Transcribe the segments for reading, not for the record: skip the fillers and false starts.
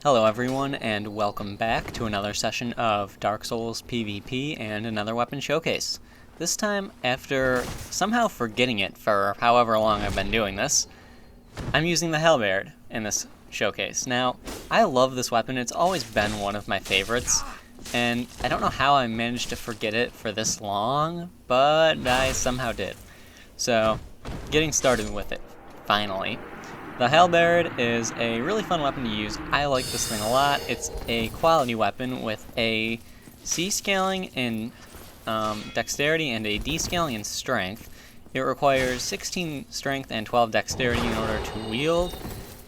Hello everyone, and welcome back to another session of Dark Souls PvP and another weapon showcase. This time, after somehow forgetting it for however long I've been doing this, I'm using the Halberd in this showcase. Now, I love this weapon, it's always been one of my favorites, and I don't know how I managed to forget it for this long, but I somehow did. So, getting started with it, finally. The Halberd is a really fun weapon to use. I like this thing a lot. It's a quality weapon with a C scaling in dexterity and a D scaling in strength. It requires 16 strength and 12 dexterity in order to wield,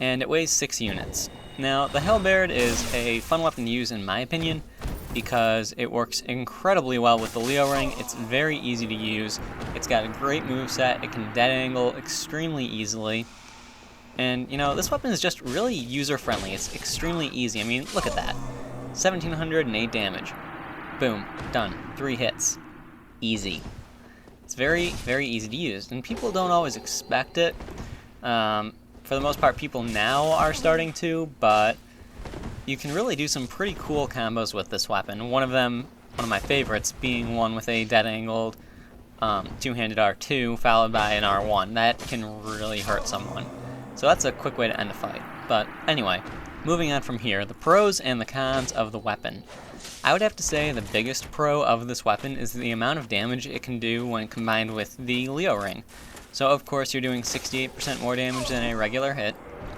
and it weighs 6 units. Now, the Halberd is a fun weapon to use in my opinion because it works incredibly well with the Leo ring. It's very easy to use. It's got a great moveset. It can dead angle extremely easily. And, you know, this weapon is just really user-friendly. It's extremely easy. I mean, look at that. 1,708 damage. Boom. Done. 3 hits. Easy. It's very, very easy to use. And people don't always expect it. For the most part, people now are starting to, but you can really do some pretty cool combos with this weapon. One of my favorites, being one with a dead-angled two-handed R2 followed by an R1. That can really hurt someone. So that's a quick way to end a fight. But anyway, moving on from here, the pros and the cons of the weapon. I would have to say the biggest pro of this weapon is the amount of damage it can do when combined with the Leo ring. So of course you're doing 68% more damage than a regular hit.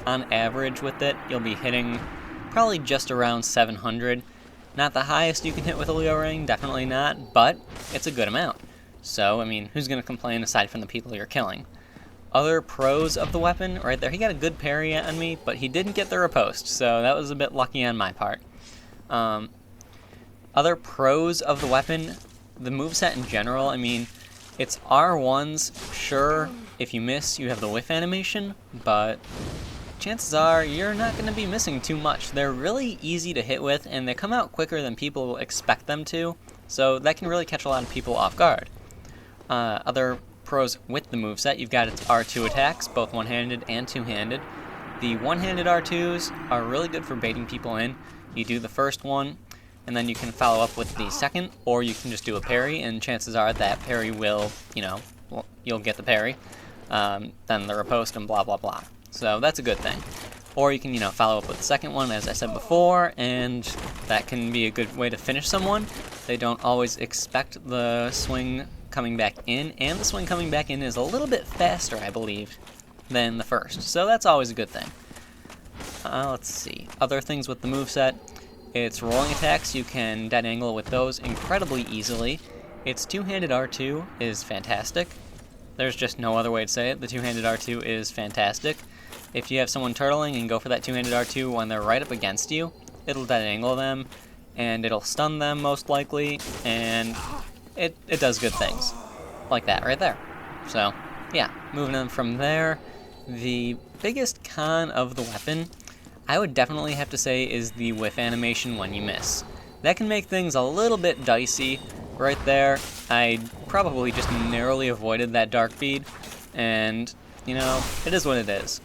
On average with it, you'll be hitting probably just around 700. Not the highest you can hit with a Leo ring, definitely not, but it's a good amount. So, I mean, who's going to complain aside from the people you're killing? Other pros of the weapon, right there, he got a good parry on me, but he didn't get the riposte, so that was a bit lucky on my part. Other pros of the weapon, the moveset in general, I mean, it's R1s, sure, if you miss, you have the whiff animation, but chances are you're not going to be missing too much. They're really easy to hit with, and they come out quicker than people expect them to, so that can really catch a lot of people off guard. Other pros with the moveset, you've got its R2 attacks, both one-handed and two-handed. The one-handed R2s are really good for baiting people in. You do the first one, and then you can follow up with the second, or you can just do a parry, and chances are that parry will, you'll get the parry, then the riposte, and blah, blah, blah. So that's a good thing. Or you can, follow up with the second one, as I said before, and that can be a good way to finish someone. They don't always expect the swing coming back in, and the swing coming back in is a little bit faster, I believe, than the first. So that's always a good thing. Let's see. Other things with the moveset. Its rolling attacks, you can dead angle with those incredibly easily. Its two-handed R2 is fantastic. There's just no other way to say it. The two-handed R2 is fantastic. If you have someone turtling and go for that two-handed R2 when they're right up against you, it'll dead angle them, and it'll stun them most likely, and it does good things. Like that right there. So, yeah, moving on from there, the biggest con of the weapon, I would definitely have to say, is the whiff animation when you miss. That can make things a little bit dicey. Right there, I probably just narrowly avoided that dark bead, and, it is what it is.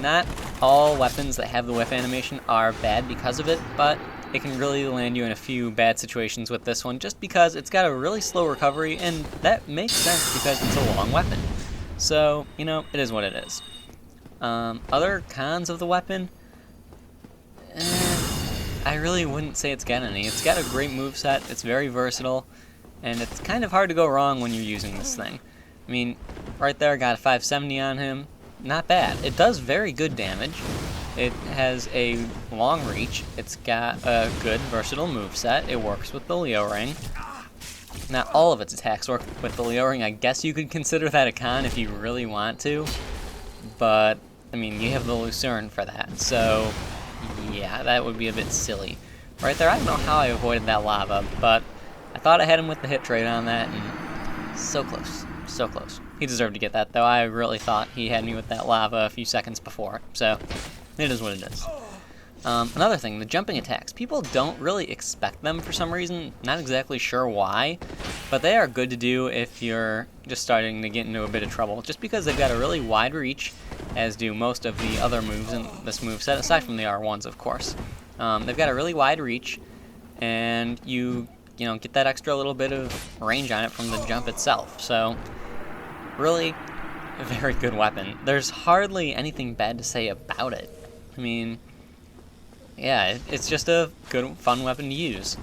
Not all weapons that have the whiff animation are bad because of it, but it can really land you in a few bad situations with this one just because it's got a really slow recovery, and that makes sense because it's a long weapon. So, it is what it is. Other cons of the weapon? I really wouldn't say it's got any. It's got a great moveset, it's very versatile, and it's kind of hard to go wrong when you're using this thing. I mean, right there, got a 570 on him. Not bad. It does very good damage. It has a long reach. It's got a good, versatile moveset. It works with the Leo ring. Not all of its attacks work with the Leo ring. I guess you could consider that a con if you really want to. But, I mean, you have the Lucerne for that. So, yeah, that would be a bit silly. Right there, I don't know how I avoided that lava, but I thought I had him with the hit trade on that, and so close. So close. He deserved to get that, though. I really thought he had me with that lava a few seconds before. So, it is what it is. Another thing, the jumping attacks. People don't really expect them for some reason. Not exactly sure why, but they are good to do if you're just starting to get into a bit of trouble. Just because they've got a really wide reach, as do most of the other moves in this moveset, aside from the R1s, of course. They've got a really wide reach, and you get that extra little bit of range on it from the jump itself. So, really, a very good weapon. There's hardly anything bad to say about it. I mean, yeah, it's just a good, fun weapon to use.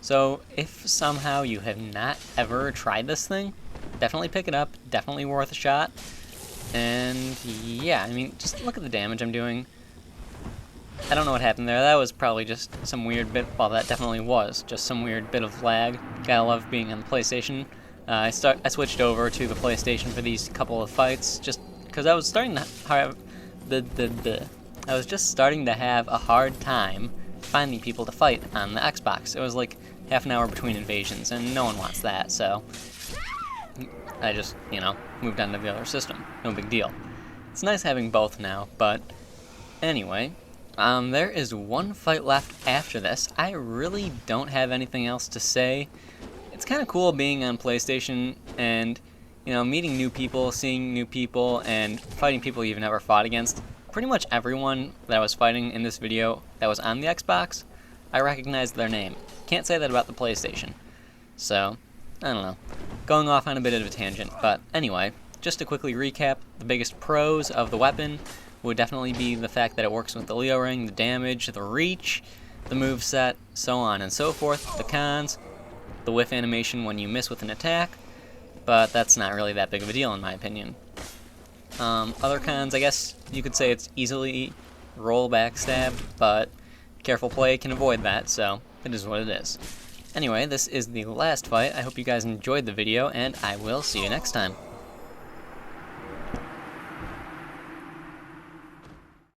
So, if somehow you have not ever tried this thing, definitely pick it up. Definitely worth a shot. And yeah, I mean, just look at the damage I'm doing. I don't know what happened there. That was probably just some weird bit. Well, that definitely was just some weird bit of lag. Gotta love being on the PlayStation. I switched over to the PlayStation for these couple of fights, just because I was starting to have I was just starting to have a hard time finding people to fight on the Xbox. It was like half an hour between invasions, and no one wants that. So I just, moved on to the other system. No big deal. It's nice having both now, but anyway. There is one fight left after this. I really don't have anything else to say. It's kind of cool being on PlayStation and, meeting new people, seeing new people, and fighting people you've never fought against. Pretty much everyone that I was fighting in this video that was on the Xbox, I recognized their name. Can't say that about the PlayStation. So, I don't know. Going off on a bit of a tangent, but anyway, just to quickly recap, the biggest pros of the weapon would definitely be the fact that it works with the Leo ring, the damage, the reach, the moveset, so on and so forth. The cons, the whiff animation when you miss with an attack, but that's not really that big of a deal in my opinion. Other cons, I guess you could say it's easily roll backstabbed, but careful play can avoid that, so it is what it is. Anyway, this is the last fight. I hope you guys enjoyed the video, and I will see you next time.